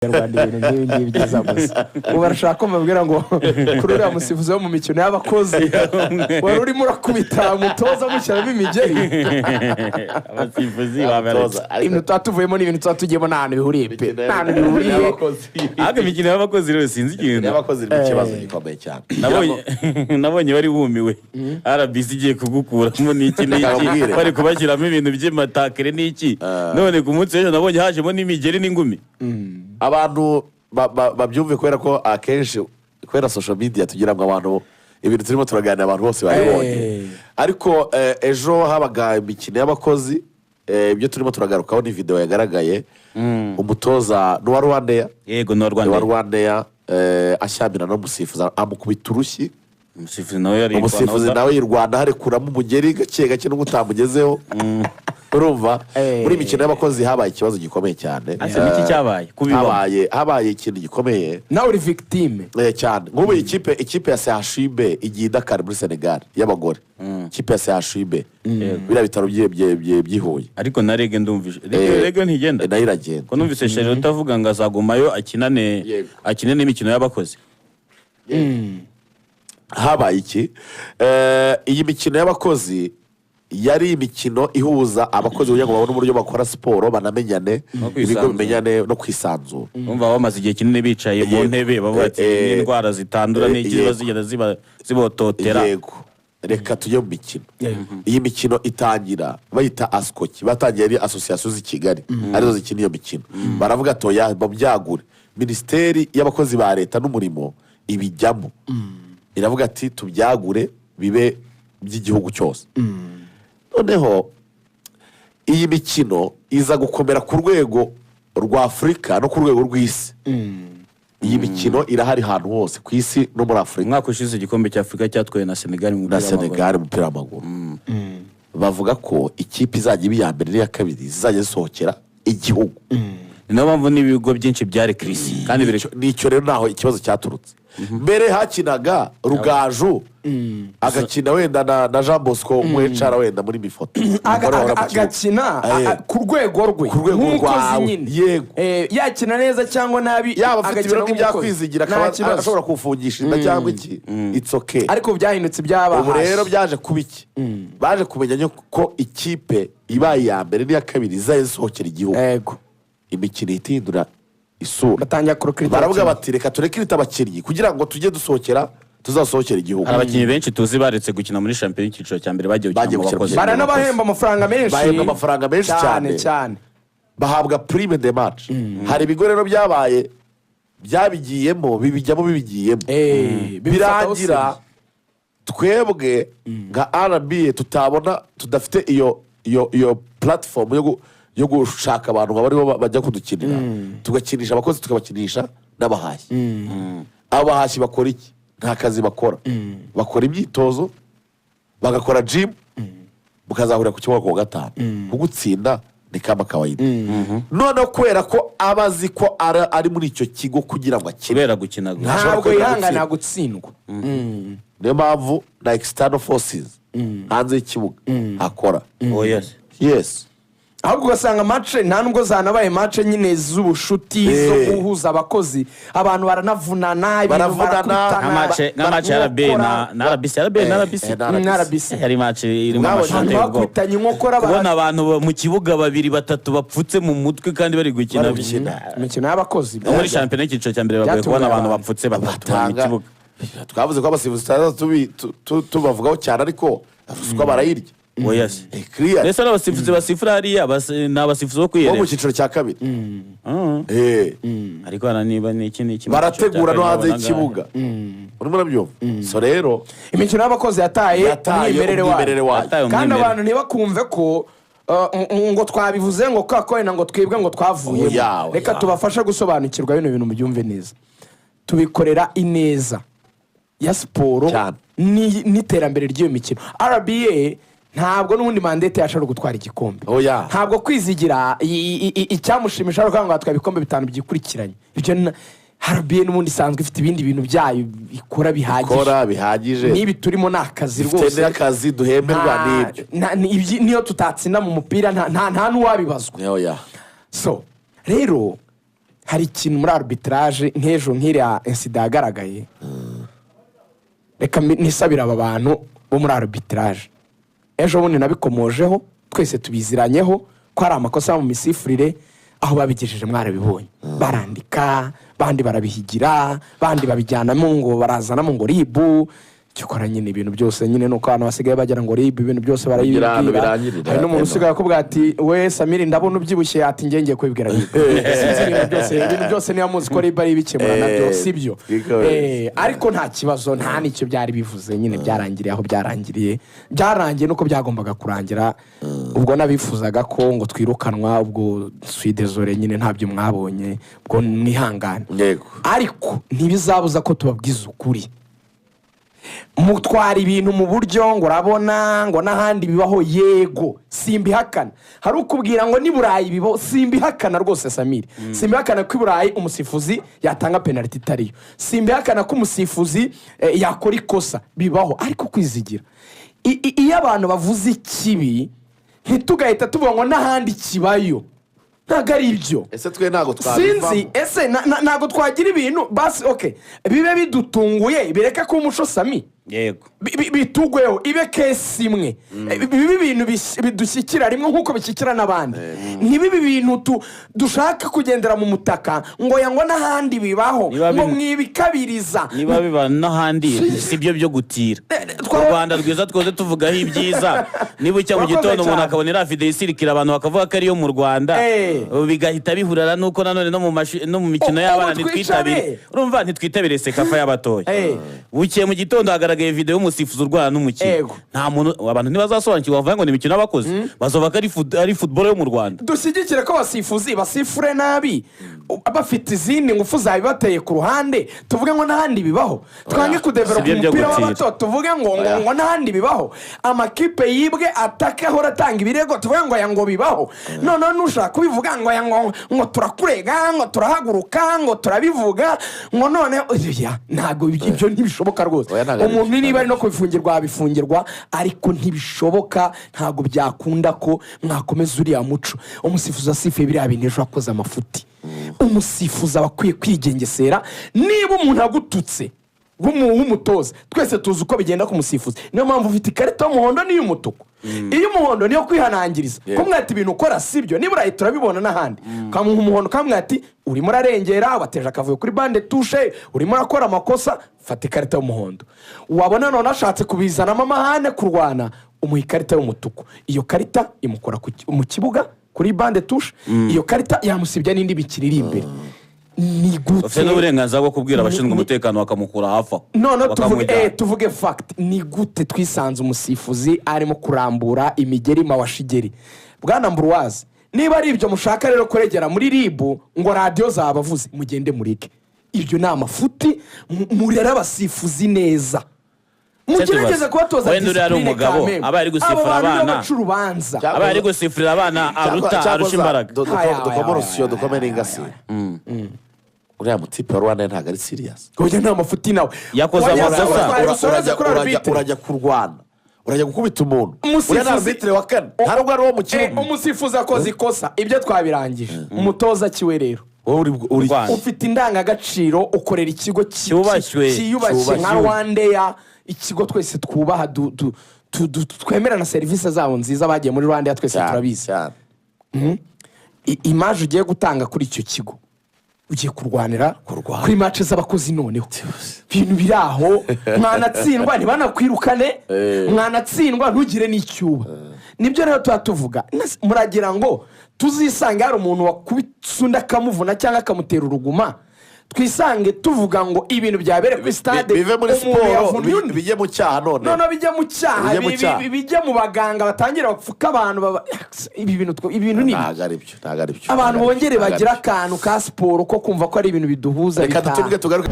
Rwanda ibintu nk'ibi byiza gusa ubu barashaka ko mbabwira ngo kuri uriya musifuzi wo mu mikino y'abakozi wari urimo urakubita umutoza mushyiramo imigeri abasifuzi babatoza ibintu tutatuvuyemo n'ibintu tutatugiyemo nta hantu bihuriye pe nta hantu bihuriye ahubwo imikino y'abakozi rero sinzi ikintu y'abakozi ni ikibazo gikomeye cyane nabonye bari bumiwe RBC igiye kugukuramo n'iki n'iki bari kubashyiramo ibintu by'amatakere n'iki none ku munsi w'ejo nabonye hajemo n'imigeri n'ingumi abantu babyumve kubera ko akenshi kubera social media tugira ngo abantu ibintu turimo turaganira abantu bose babibonye ariko ejo habaga imikino y'abakozi ibyo turimo turagarukaho ni video yagaragaye umutoza n'uwa Rwandair yego n'uwa Rwandair ashyamira no musifuza amukubita urushyi umusifuzi nawe y'Rwanda harekuramo umugeri gake n'ugutamugezeho urumva muri imikino y'abakozi habaye ikibazo gikomeye cyane iki cyabaye habaye ikintu gikomeye nawe uri victime cyane nk'ubu ikipe ya CHUB igiye Dakar muri Senegal y'abagore ikipe ya CHUB biriya bitaro by'ihuye ariko na rege ndumvise rege ntigenda nayo iragenda ko numvise Sherry utavuga ngo azagumayo akine n'imikino y'abakozi habaye iki iyi mikino y'abakozi yari imikino ihuza abakozi kugira ngo babone uburyo bakora siporo banamenyane ibigo bimenyane no kwisanzura umva bamaze igihe kinini bicaye mu ntebe bavuga ati n'indwara zitandura n'ikibazo zigenda zibototera yego reka tujye mu mikino iyi mikino itangira bayita ASCOKI batangiye ari association z'i Kigali arizo zikina iyo mikino baravuga toya babyagure Minisiteri y'abakozi ba leta n'umurimo ibijyamo iravuga ati tubyagure bibe by'igihugu cyose noneho iyi mikino iza gukomera ku rwego rwa Afurika no ku rwego rw'isi iyi mikino irahari ahantu hose ku isi no muri Afurika umwaka ushize igikombe cya Afurika cyatwaye na Senegal mu mupira w'amaguru bavuga ko ikipe izajya iba iya mbere n'iya kabiri zizajya zisohokera igihugu niyo mpamvu n'ibigo byinshi byari kirisi kandi nicyo rero naho ikibazo cyaturutse mbere hakinaga Rugaju agakina wenda na Jean Bosco Mwecara wenda muri mifoto agakina ku rwego rwe rwawe yego yakina neza cyangwa nabi yaba afite ibiro byakwizigira akaba ashobora kufungisha inda cyangwa iki it's okay ariko byahindutse byabahaje ubu rero byaje kuba iki baje kumenya ko ikipe ibaye iya mbere n'iya kabiri izaye zisohokera igihugu yego imikino itindura isura batangira kurokirita baravuga bati reka turekirita abakinnyi kugira ngo tujye dusohokera tuzasohokera igihugu hari abakinnyi benshi tuzi baretse gukina muri shampiyona y'icyiciro cya mbere bagiye gukina mu bakozi baranabahemba amafaranga menshi cyane bahabwa prime de match hari ibigo rero byabaye byabigiyemo bibijyamo birangira twebwe nka RBA tutabona tudafite iyo platform yo gushaka abantu bariho bajya kudukinira tugakinisha abakozi tukabakinisha n'abahashyi abahashyi bakora iki nta kazi bakora bakora imyitozo bagakora gym mukazahurira ku kibuga ku gatanu kugutsinda ni kama kawaida noneho kubera ko abazi ko ari muri icyo kigo kugira ngo akibera gukina ntabwo yihangana gutsindwa niyo mpamvu na external forces hanze y'ikibuga akora yes ahubwo ugasanga mace nta nubwo zanabaye mace nyine z'ubushuti zo guhuza abakozi abantu baranavunana nk'amace ya RBC yari mace irimo amashati bakutanye inkokora kubona abantu mu kibuga 2-3 bapfutse mu mutwe kandi bari gukina imikino y'abakozi muri shampiyona y'icyiciro cya mbere bagoye kubona abantu bapfutse batatu mu kibuga twavuze ko abasifuzi tubavugaho cyane ariko ruswa barayirya Yes. Nese n'abasifuzi basifura hariya n'abasifuzi bo kwiyerera mu cyiciro cya kabiri ariko niba n'iki barategura no hanze y'ikibuga urimo nabyumva so rero imikino y'abakozi yataye umwimerere wayo kandi abantu ntibakumve ko ngo twabivuze ngo kakora ngo twibwe ngo twavuye reka tubafashe gusobanukirwa bino bintu mubyumve neza tubikorera ineza ya siporo n'iterambere ry'iyo mikino RBA ntabwo n'ubundi mandate yashobora gutwara igikombe ntabwo kwizigira icyamushimisha ari kwanga twaba ibikombe 5 byikurikiranye ibyo RBA n'ubundi isanzwe ifite ibindi bintu byayo ikora bihagije nibi turimo nakazi rwose ifite akazi duhemberwa n'ibyo niyo tutatsinda mu mupira nta n'uwabibazwa so rero hari ikintu muri arbitrage nk'ejo nk'iriya insida yagaragaye reka nisabira aba bantu bo muri arbitrage ejo bundi nabikomojeho twese tubiziranyeho ko hari amakosa mu misifurire aho babigejeje mwarabibonye barandika bandi barabihigira bandi babijyanamo ngo barazanamo ngo ribu cyokora nyine ibintu byose nyine nuko abantu basigaye bagira ngo ribu ibintu byose barayibwira hari n'umuntu usigaye akubwira ati we Samiri ndabona ubyibushye ati ngenge kwibwira ribu ibintu byose niyo muzi ko ribu ari ibikemura nabyo sibyo ariko nta kibazo nta nicyo byari bivuze nyine byarangiriye aho byarangiye nuko byagombaga kurangira ubwo nabifuzaga ko ngo twirukanwa ubwo swidezore nyine ntabyo mwabonye ubwo mwihangane ariko ntibizabuza ko tubabwiza ukuri mutwara ibintu mu buryo ngo urabona ngo n'ahandi bibaho yego simbihakana hari ukubwira ngo ni Burayi bibaho simbihakana rwose Samiri simbihakana ko i Burayi umusifuzi yatanga penalty itariyo simbihakana ko umusifuzi yakora ikosa bibaho ariko kwizigira iyo abantu bavuze ikibi ntitugahita tuvuga ngo n'ahandi kibayo ntago ari ibyo ese twe ntago twabivamo sinzi ese ntago twagira ibintu basi bibe bidutunguye bireka ko umuco Sami yego bitugweho ibe kesi imwe bibe ibintu bidushyikira rimwe nk'uko bishyikira n'abandi ntibibe ibintu dushaka kugendera mu mutaka ngo yango n'ahandi bibaho ngo mwibikabiriza niba biba n'ahandi si byo byo gutira u Rwanda rwiza twose tuvugaho ibyiza niba ucya mu gitondo umuntu akabona iriya video isirikira abantu bakavuga ko ariyo mu Rwanda bigahita bihurira nuko nanone no mu mikino y'abana ntitwitabire urumva ntitwitabire sekafa y'abatoya bukiye mu gitondo hagaragaye video y'umusifuzi urwana n'umukino nta muntu abantu ntibazasobanukirwa bavuga ngo ni imikino y'abakozi bazoba ari football yo mu Rwanda dushyigikire ko abasifuzi basifure nabi bafite izindi ngufu zabibateye ku ruhande tuvuge ngo n'ahandi bibaho twange kudevelopa umupira w'abato tuvuge ngo n'ahandi bibaho amakipe yibwe atake ahora atanga ibirego tuvuge ngo yango bibaho none nushaka kubivuga ngo turakurega ngo turahaguruka ngo turabivuga ngo none ntago ibyo ntibishoboka rwose umuntu niba ari no kubifungirwa abifungirwa ariko ntibishoboka ntago byakunda ko mwakomeza uriya muco umusifuzi asifuye biriya bintu ejo akoze amafuti umusifuzi aba akwiye kwigengesera niba umuntu agututse w'umutoza twese tuzi uko bigenda ku musifuzi niyo mpamvu ufite ikarita y'umuhondo n'iy'umutuku iy'umuhondo niyo kwihanangiriza ko mwati ibintu ukora sibyo nibura turabibona n'ahandi kamuha umuhondo kamwati urimo urarengera wateje akavuyo kuri bande tushe urimo urakora amakosa fata ikarita y'umuhondo wabona none ashatse kubizanamo amahane kurwana umuha ikarita y'umutuku iyo karita imukora mu kibuga kuri bande tushe iyo karita yamusibya n'indi bikiri iri imbere ni gute ufite n'uburenganzira bwo kubwira abashinzwe umutekano bakamukura hafi aho none tuvuge fact ni gute twisanze umusifuzi arimo kurambura imigeri mawashigeri bwana Ambroise niba ari ibyo mushaka rero kuregera muri ribu ngo radio zabavuze mugende murike ibyo ni amafuti murera abasifuzi neza mugerageze kubatoza discipline kamwe aba ari gusifura abana aba ari gusifurira abana arusha imbaraga dukomere ingasi uriya mutipe wa Rwanda ntago ari serious oya nta mafuti nawe yakoze amakosa urajya kurwana urajya gukubita umuntu uriya ni arbitre wa kane ntabwo ari uwo mu kibuga umusifuzi akoze ikosa ibyo twabirangije umutoza kiwe rero ufite indangagaciro ukorera ikigo cyiyubashye nka Rwandeya ikigo twese twubaha twemera na serivisi zabo nziza bagiye muri Rwandeya twese turabizi imaje ugiye gutanga kuri icyo kigo ugiye kurwanira kuri match z'abakozi noneho ibintu biraho mwanatsindwa ntibanakwirukane mwanatsindwa ntugire n'icyuba nibyo rero tuvuga muragira ngo tuzisanga hari umuntu wakubitsunda akamuvuna cyangwa akamutera uruguma twisange tuvuga ngo ibintu byabere ku stade bive muri siporo bijye mu cyaha none bijye mu cyaha bijye mu baganga batangira bapfuka abantu ibintu ni ntago ari byo abantu bongere bagira akantu ka siporo ko kumva ko ari ibintu biduhuza reka tugaruke